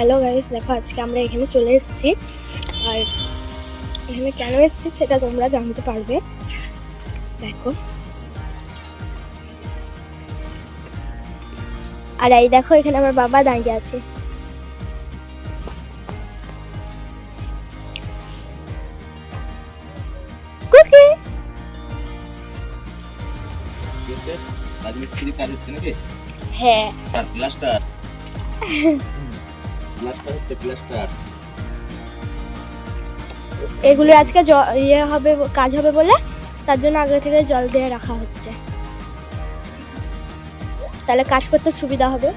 Hello guys, দেখো আজকে আমরা এখানে চলে এসেছি। আর এখানে কেন এসেছি সেটা তোমরা জানতে পারবে। দেখো, আর এই দেখো এখানে আমার বাবা দাঁড়িয়ে আছে। কুকি রাজমিস্ত্রি কাজ হচ্ছে নাকি? হ্যাঁ, আর প্লাস্টার হচ্ছে প্লাস্টার। এগুলো আজকে ইয়ে হবে, কাজ হবে বলে তার জন্য আগে থেকে জল দিয়ে রাখা হচ্ছে, তাহলে কাজ করতে সুবিধা হবে।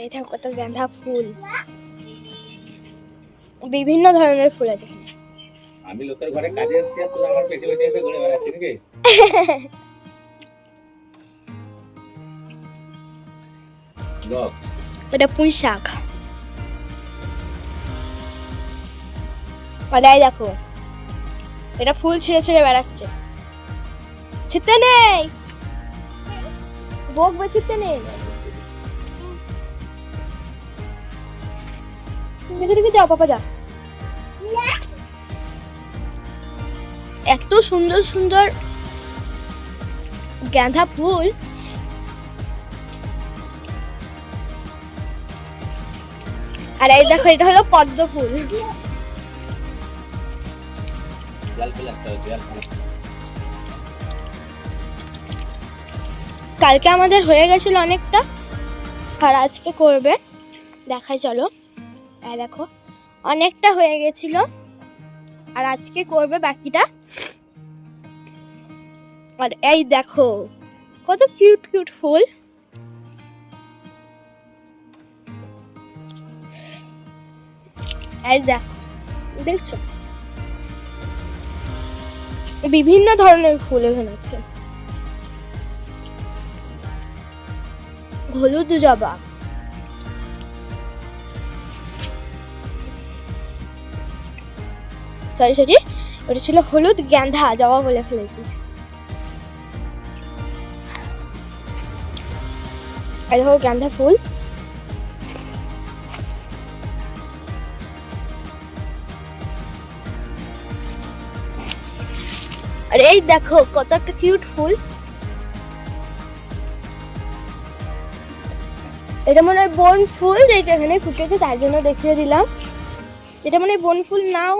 এই দেখো কত গাঁদা ফুল, বিভিন্ন ধরনের ফুল আছে। আমি লোকের ঘরে কাজে এসেছি আর তুই আমার পেটে পেটে এসে ঘুরে বেড়াচ্ছিস নাকি? এটা পুঁই শাক। আর এই দেখো এটা ফুল ছিঁড়ে ছিঁড়ে বেড়াচ্ছে। ছিঁড়তে নেই, বকবে, ছিঁড়তে নেই। দেখে দেখে যাও, পাপা যা। এত সুন্দর সুন্দর গাঁদা ফুল, আর এই দেখো এটা হলো পদ্ম ফুল। কালকে আমাদের হয়ে গেছিল অনেকটা, আর আজকে করবে, দেখাই চলো। এই দেখো অনেকটা হয়ে গেছিল, আর আজকে করবে বাকিটা। আর এই দেখো কত কিউট কিউট ফুল। এই দেখো, দেখছো বিভিন্ন ধরনের ফুল এখানে আছে। হলুদ জবা, সরি ওটা ছিল হলুদ গাঁদা, জবা বলে ফেলেছি। এই দেখো গাঁদা ফুল, আর এই দেখো কত একটা কিউট ফুল। এটা মনে হয় বন ফুল, যে যেখানে ফুটেছে তার জন্য দেখিয়ে দিলাম। এটা মনে হয় বন ফুল নাও।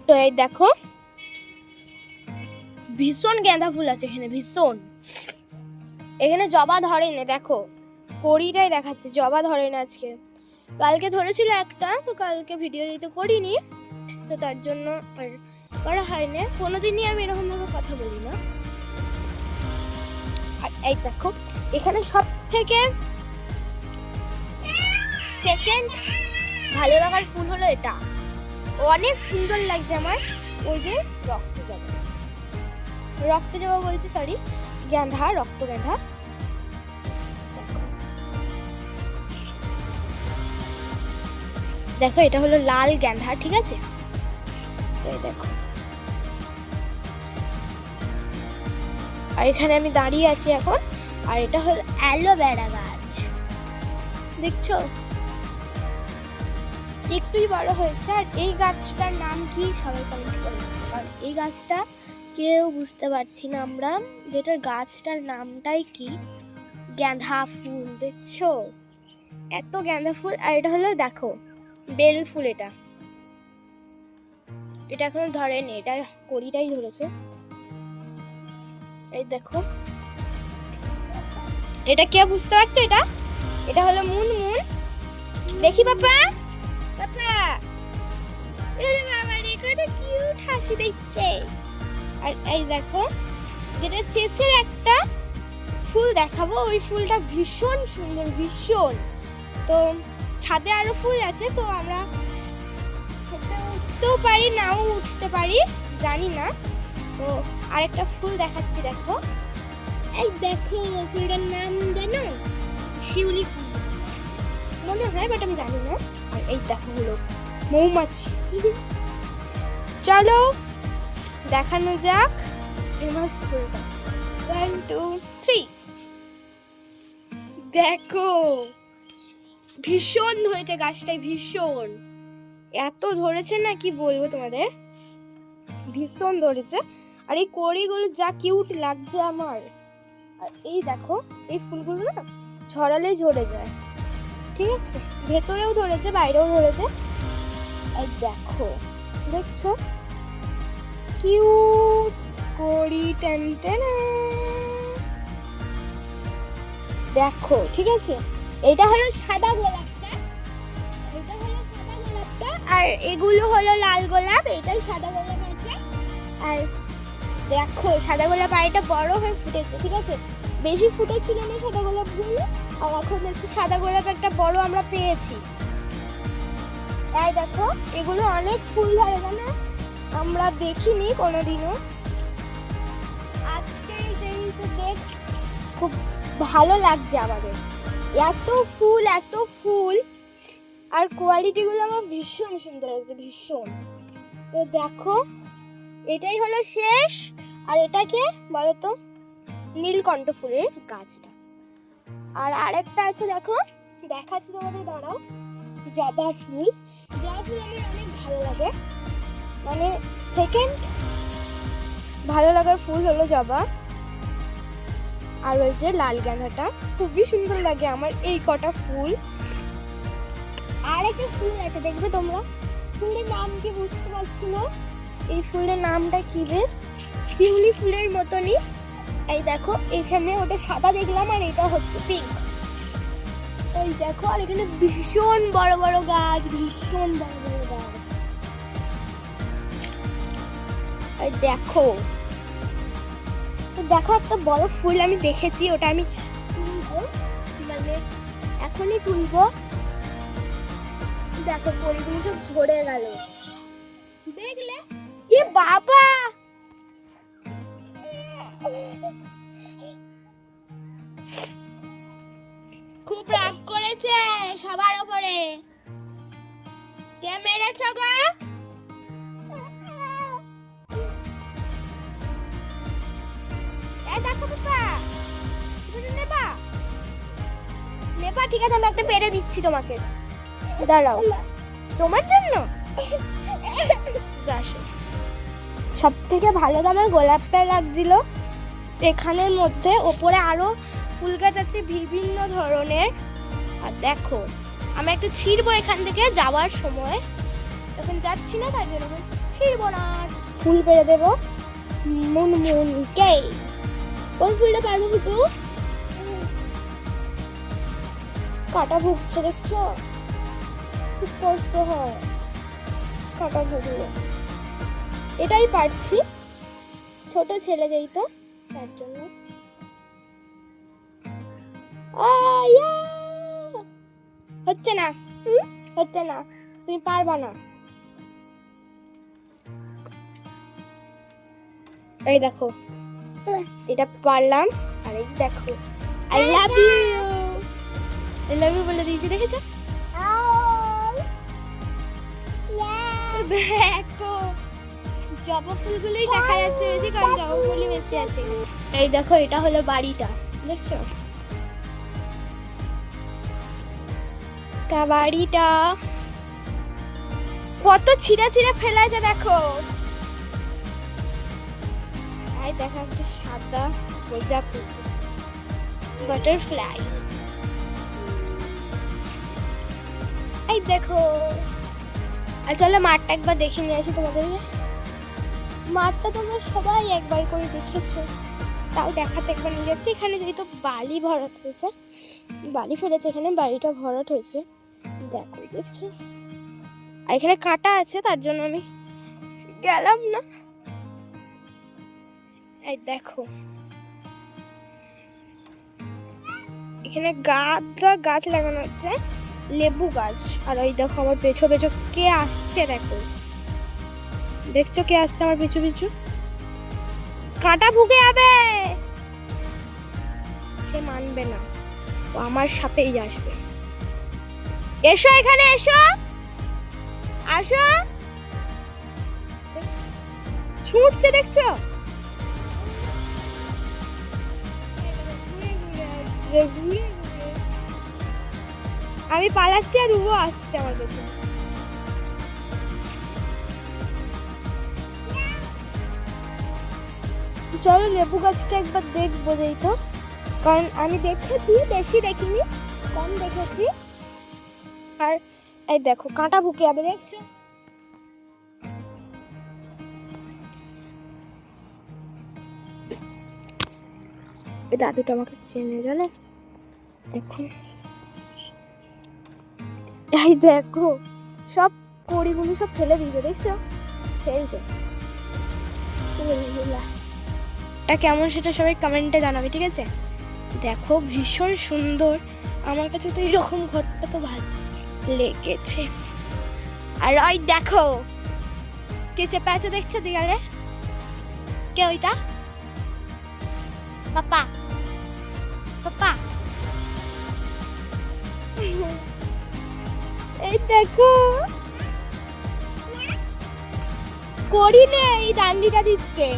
তো এই দেখো ভীষণ গাঁদা ফুল আছে এখানে, ভীষণ। এখানে জবা ধরেনি, দেখো কড়িটাই দেখাচ্ছে, জবা ধরে না আজকে। কালকে ধরেছিল একটা, তো কালকে ভিডিও দিতে করিনি, তো তার জন্য আর করা হয়নি। কোনোদিনই আমি এরকম ভাবে কথা বলি না। আর এই দেখো এখানে সব থেকে সেকেন্ড ভালো লাগার ফুল হলো এটা, অনেক সুন্দর লাগছে আমার। ওই যে রক্ত জবা বলছি, সরি গাঁদা, রক্ত গাঁদা। দেখো এটা হলো লাল গাঁদা, ঠিক আছে? তো দেখো, আর এখানে আমি দাঁড়িয়ে আছি এখন। আর এটা হলো অ্যালোভেরা গাছ, দেখছো একটুই বড় হয়েছে। আর এই গাছটার নাম কি সবাই কমেন্ট করে, কারণ এই গাছটা কেউ বুঝতে পারছি না আমরা, যেটার গাছটার নামটাই কি। গাঁদা ফুল, দেখছো এত গাঁদা ফুল। আর এটা হলো দেখো বেল ফুল, এটা এখনো ধরেনি, এটা কড়িটাই ধরেছে। এই দেখো এটা কে বুঝতে পারছো, এটা হলো মুনমুন। দেখি পাপা, কত কিউট হাসি দিচ্ছে। আর এই দেখো যেটা শেষের একটা ফুল দেখাবো, ওই ফুলটা ভীষণ সুন্দর, ভীষণ। তো ছাদে আরো ফুল আছে, তো আমরা উঠতেও পারি, নাও উঠতে পারি, জানি না। তো আরেকটা ফুল দেখাচ্ছি, দেখো এই দেখো ফুলটার নাম জানো? শিউলি ফুল মনে হয়, বাট আমি জানি না। আর এই দেখো হলো মৌমাছি। চলো দেখানো যাক ফেমাস ফুলটা। 1 2 3 দেখো ভীষণ ধরেছে গাছটায়, ভীষণ এত ধরেছে না কি বলবো তোমাদের, ভীষণ ধরেছে। আর এই কড়িগুলো যা কিউট লাগছে আমার। আর এই দেখো এই ফুলগুলো না ছড়ালেই ঝরে যায়, ঠিক আছে, ভেতরেও ধরেছে বাইরেও ধরেছে। এই দেখো, দেখছো কিউট কড়ি, টেন টেন। দেখো ঠিক আছে, এটা হলো সাদা গোলাপটা, এটা হলো সাদা গোলাপটা, আর এগুলো হলো লাল গোলাপ, এটাই সাদা গোলাপ আছে। আর দেখো সাদা গোলাপ আর এটা বড় হয়ে ফুটেছে, ঠিক আছে, বেশি ফুটেছিল না সাদা গোলাপগুলো, আর এখন দেখছি সাদা গোলাপ একটা বড় আমরা পেয়েছি। এই দেখো এগুলো অনেক ফুল ধরে, জানো আমরা দেখিনি কোনোদিনও, আজকে যেহেতু দেখছি খুব ভালো লাগছে আমাদের, এত ফুল এত ফুল, আর কোয়ালিটিগুলো আমার ভীষণ সুন্দর লাগছে, ভীষণ। তো দেখো এটাই হলো শেষ। আর এটাকে বলো তো নীলকণ্ঠ ফুলের গাছটা। আর আরেকটা আছে দেখো, দেখাচ্ছি তোমাদের, দাঁড়াও, জবা ফুল। জবা ফুল আমার অনেক ভালো লাগে, মানে সেকেন্ড ভালো লাগার ফুল হলো জবা। আর ওই যে লাল গাঁদাটা খুবই সুন্দর লাগে আমার, এই কটা ফুল। আর একটা ফুল আছে দেখবে তোমরা, ফুলের নাম কি বুঝতে পারছি না, এই ফুলের নামটা কি বেশ, শিউলি ফুলের মতনই। এই দেখো এখানে ওটা সাদা দেখলাম, আর এটা হচ্ছে পিঙ্ক। এই দেখো, আর এখানে ভীষণ বড় বড় গাছ, ভীষণ বড় বড় গাছ। আর দেখো, দেখো একটা বড় ফুল আমি দেখেছি, ওটা আমি তুলবো, মানে এখনই তুলবো। দেখো ফুলগুলো সব ঝরে গেল, দেখলে? এ বাবা, খুব রাগ করেছে সবার উপরে, কে মেরেছ গো? দেখো বাবা, নেবা নেবা, ঠিক আছে আমি একটা পেরে দিচ্ছি তোমাকে, দাঁড়াও, তোমার জন্য। সব থেকে ভালো দামের গোলাপটা লাগছিল এখানের মধ্যে, ওপরে আরো ফুল গাছ আছে বিভিন্ন ধরনের। আর দেখো আমি একটু ছিঁড়বো এখান থেকে যাওয়ার সময়, তখন যাচ্ছি না তার জন্য ছিঁড়বো না, ফুল পেরে দেবো মুনমুনকে। কোন ফুলটা পারবো কিন্তু, কাটা ভুগছে দেখছো, খুব কষ্ট হয় কাটা ভুগলে। এটাই পারছি, ছোট ছেলে যেই তো তার জন্য। হচ্ছে না, হচ্ছে না, তুমি পারবা না। এই দেখো এটা পারলাম, আর এই দেখো I love you, I love you বলে দিয়েছি, দেখেছো? দেখো জবা ফুলগুলোই দেখা যাচ্ছে বেশি, কারণ জবা ফুলই বেশি আছে। এই দেখো এটা হলো বাড়িটা, দেখছো বাড়িটা কত ছিঁড়া ছিঁড়া ফেলাছে দেখো। এই দেখো একটা সাদা প্রজাপতি, বাটারফ্লাই। এই দেখো, আর চলো মাঠটা একবার দেখে নিয়ে আসি তোমাদের। মাঠটা তোমরা সবাই একবার করে দেখেছো, তাও দেখাতে একবার নিয়ে যাচ্ছি। এখানে যেহেতু বালি ভরাট হয়েছে, বালি ফেলেছে এখানে, বাড়িটা ভরাট হয়েছে, দেখো দেখছো। আর এখানে কাঁটা আছে তার জন্য আমি গেলাম না। এই দেখো এখানে গাছ লাগানো হচ্ছে, লেবু গাছ। আর ওই দেখো আমার পেছু পেছু কে আসছে, দেখো দেখছো কে আসছে আমার পিছু পিছু, কাঁটা ভুগে যাবে, সে মানবে না, ও আমার সাথেই আসবে। এসো এখানে, এসো, আসো, ছুটছে দেখছো। ঘুরে ঘুরে। আমি পালাচ্ছি আর ও আসছে আমার কাছে। চলো লেবু গাছটা একবার দেখবো যাই তো, কারণ আমি দেখেছি, বেশি দেখিনি, কম দেখেছি। আর এই দেখো কাঁটা বুকে যাবে, দেখছো? এই দাদুটা আমাকে চেনে, জানে? দেখো, এই দেখো সব কড়িগুলো সব ফেলে দিয়েছে, দেখছো? ফেলছে। এটা কেমন সেটা সবাই কমেন্টে জানাবে, ঠিক আছে? দেখো ভীষণ সুন্দর, আমার কাছে তো এরকম ঘরটা তো ভালো লেগেছে। আর ওই দেখো কে চেপে আছে, দেখছো দিয়ালে? কে ওইটা? পাপা, পাপা। এই দেখো করি নেই, ডান্ডিটা দিচ্ছে।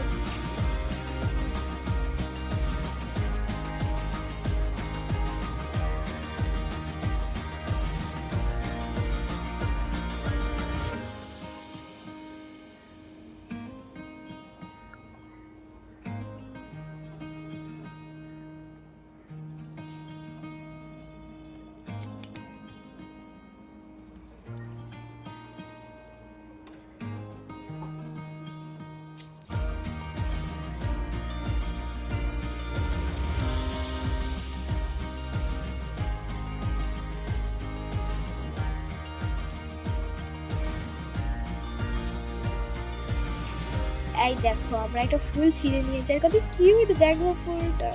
এই দেখো আমরা একটা ফুল ছিঁড়ে নিয়েছি, আর কত কিউট দেখো ফুলটা,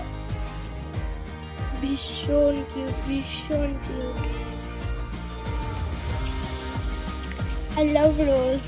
ভীষণ কিউট, ভীষণ কিউট। I love rose.